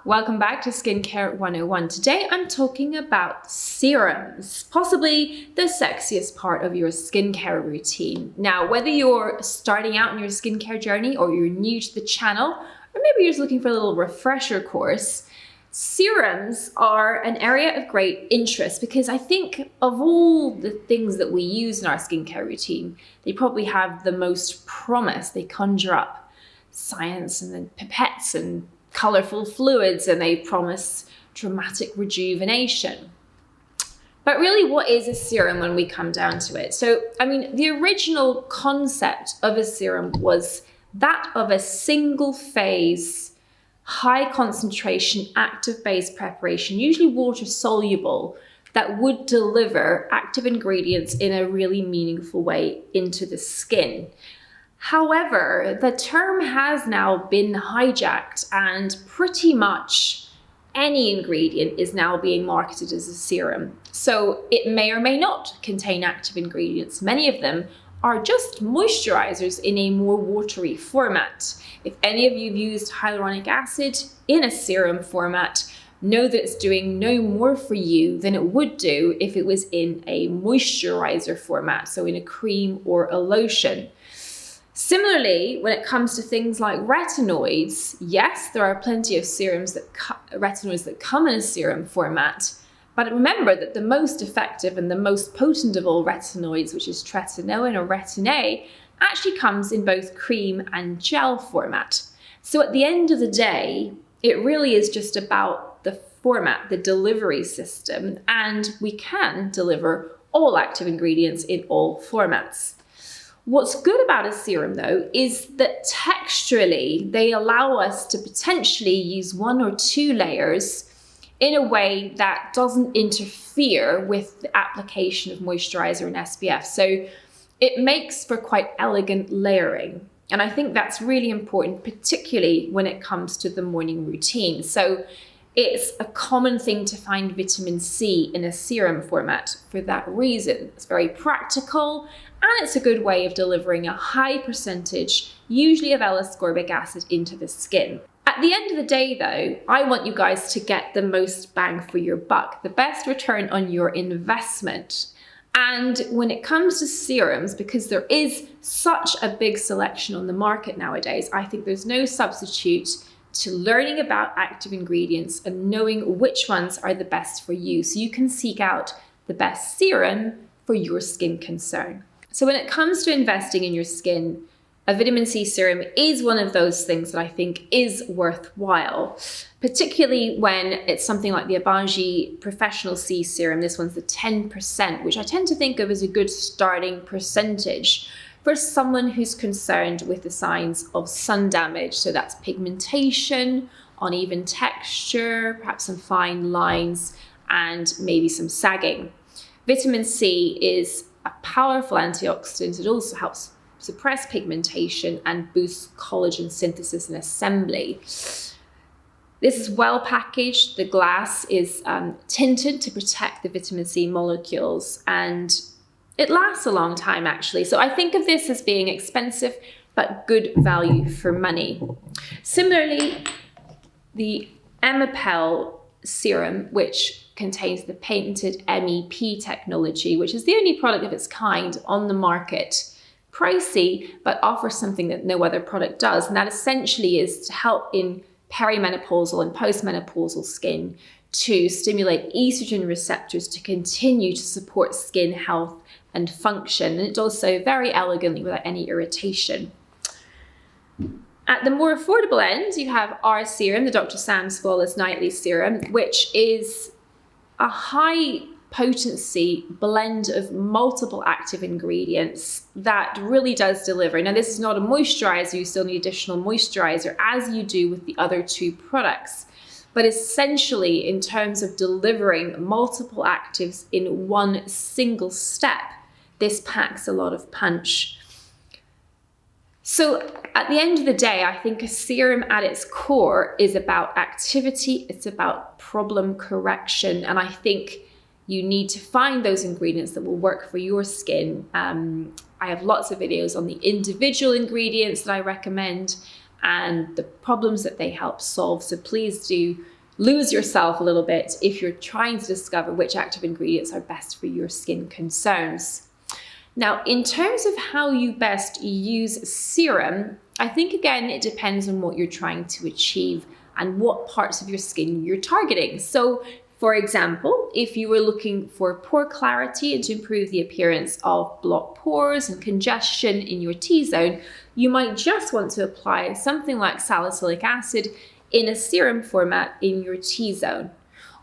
Welcome back to Skincare 101. Today I'm talking about serums, possibly the sexiest part of your skincare routine. Now, whether you're starting out in your skincare journey or you're new to the channel, or maybe you're just looking for a little refresher course, serums are an area of great interest because I think of all the things that we use in our skincare routine, they probably have the most promise. They conjure up science and then pipettes and colorful fluids, and they promise dramatic rejuvenation. But really, what is a serum when we come down to it? So, the original concept of a serum was that of a single phase, high concentration, active base preparation, usually water soluble, that would deliver active ingredients in a really meaningful way into the skin. However, the term has now been hijacked and pretty much any ingredient is now being marketed as a serum. So it may or may not contain active ingredients. Many of them are just moisturizers in a more watery format. If any of you have used hyaluronic acid in a serum format, know that it's doing no more for you than it would do if it was in a moisturizer format, so in a cream or a lotion. Similarly, when it comes to things like retinoids, yes, there are plenty of retinoids that come in a serum format, but remember that the most effective and the most potent of all retinoids, which is tretinoin or Retin-A, actually comes in both cream and gel format. So at the end of the day, it really is just about the format, the delivery system, and we can deliver all active ingredients in all formats. What's good about a serum, though, is that texturally they allow us to potentially use one or two layers in a way that doesn't interfere with the application of moisturizer and SPF. So it makes for quite elegant layering. And I think that's really important, particularly when it comes to the morning routine. So it's a common thing to find vitamin C in a serum format for that reason. It's very practical, and it's a good way of delivering a high percentage, usually of L-ascorbic acid, into the skin. At the end of the day, though, I want you guys to get the most bang for your buck, the best return on your investment. And when it comes to serums, because there is such a big selection on the market nowadays, I think there's no substitute to learning about active ingredients and knowing which ones are the best for you, so you can seek out the best serum for your skin concern. So when it comes to investing in your skin, a vitamin C serum is one of those things that I think is worthwhile, particularly when it's something like the Bunting Professional C Serum. This one's the 10%, which I tend to think of as a good starting percentage for someone who's concerned with the signs of sun damage. So that's pigmentation, uneven texture, perhaps some fine lines, and maybe some sagging. Vitamin C is a powerful antioxidant. It also helps suppress pigmentation and boosts collagen synthesis and assembly. This is well packaged. The glass is tinted to protect the vitamin C molecules, and it lasts a long time, actually. So I think of this as being expensive, but good value for money. Similarly, the Emapel serum, which contains the patented MEP technology, which is the only product of its kind on the market. Pricey, but offers something that no other product does, and that essentially is to help in perimenopausal and postmenopausal skin to stimulate estrogen receptors to continue to support skin health and function. And it does so very elegantly without any irritation. At the more affordable end, you have our serum, the Dr. Sam's Flawless Nightly Serum, which is a high potency blend of multiple active ingredients that really does deliver. Now, this is not a moisturizer. You still need additional moisturizer, as you do with the other two products. But essentially, in terms of delivering multiple actives in one single step, this packs a lot of punch. So at the end of the day, I think a serum at its core is about activity, it's about problem correction, and I think you need to find those ingredients that will work for your skin. I have lots of videos on the individual ingredients that I recommend, and the problems that they help solve. So please do lose yourself a little bit if you're trying to discover which active ingredients are best for your skin concerns. Now, in terms of how you best use serum, I think again, it depends on what you're trying to achieve and what parts of your skin you're targeting. So for example, if you were looking for pore clarity and to improve the appearance of blocked pores and congestion in your T-zone, you might just want to apply something like salicylic acid in a serum format in your T-zone.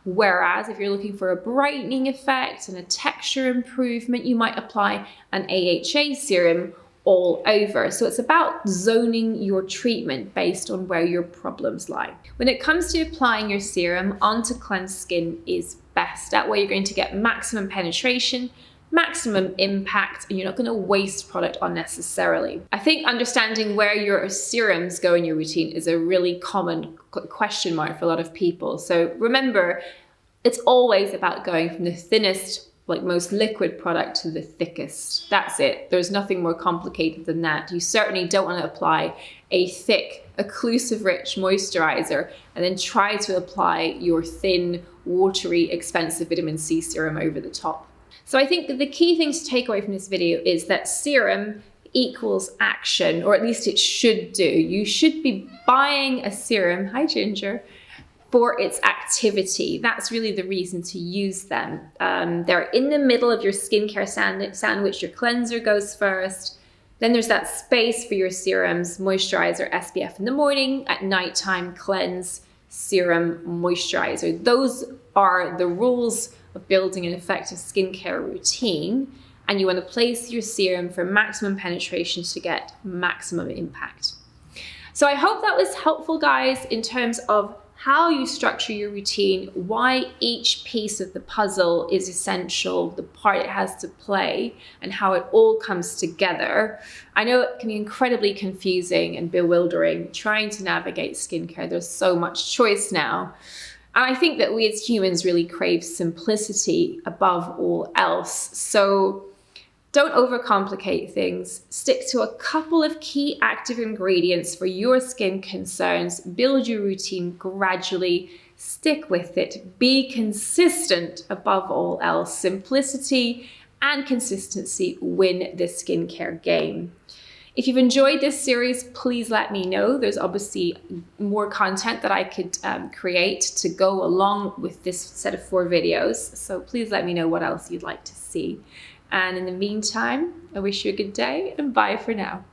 Whereas if you're looking for a brightening effect and a texture improvement, you might apply an AHA serum all over. So it's about zoning your treatment based on where your problems lie. When it comes to applying your serum onto cleansed skin is best. That way you're going to get maximum penetration, maximum impact, and you're not going to waste product unnecessarily. I think understanding where your serums go in your routine is a really common question mark for a lot of people. So remember, it's always about going from the thinnest, most liquid product to the thickest. That's it. There's nothing more complicated than that. You certainly don't want to apply a thick, occlusive rich moisturizer and then try to apply your thin, watery, expensive vitamin C serum over the top. So I think that the key thing to take away from this video is that serum equals action, or at least it should do. You should be buying a serum, hi Ginger, for its activity. That's really the reason to use them. They're in the middle of your skincare sandwich. Your cleanser goes first. Then there's that space for your serums, moisturizer, SPF in the morning, at nighttime, cleanse, serum, moisturizer. Those are the rules of building an effective skincare routine. And you want to place your serum for maximum penetration to get maximum impact. So I hope that was helpful, guys, in terms of how you structure your routine, why each piece of the puzzle is essential, the part it has to play, and how it all comes together. I know it can be incredibly confusing and bewildering trying to navigate skincare. There's so much choice now. And I think that we as humans really crave simplicity above all else. So don't overcomplicate things. Stick to a couple of key active ingredients for your skin concerns. Build your routine gradually. Stick with it. Be consistent above all else. Simplicity and consistency win the skincare game. If you've enjoyed this series, please let me know. There's obviously more content that I could create to go along with this set of 4 videos. So please let me know what else you'd like to see. And in the meantime, I wish you a good day and bye for now.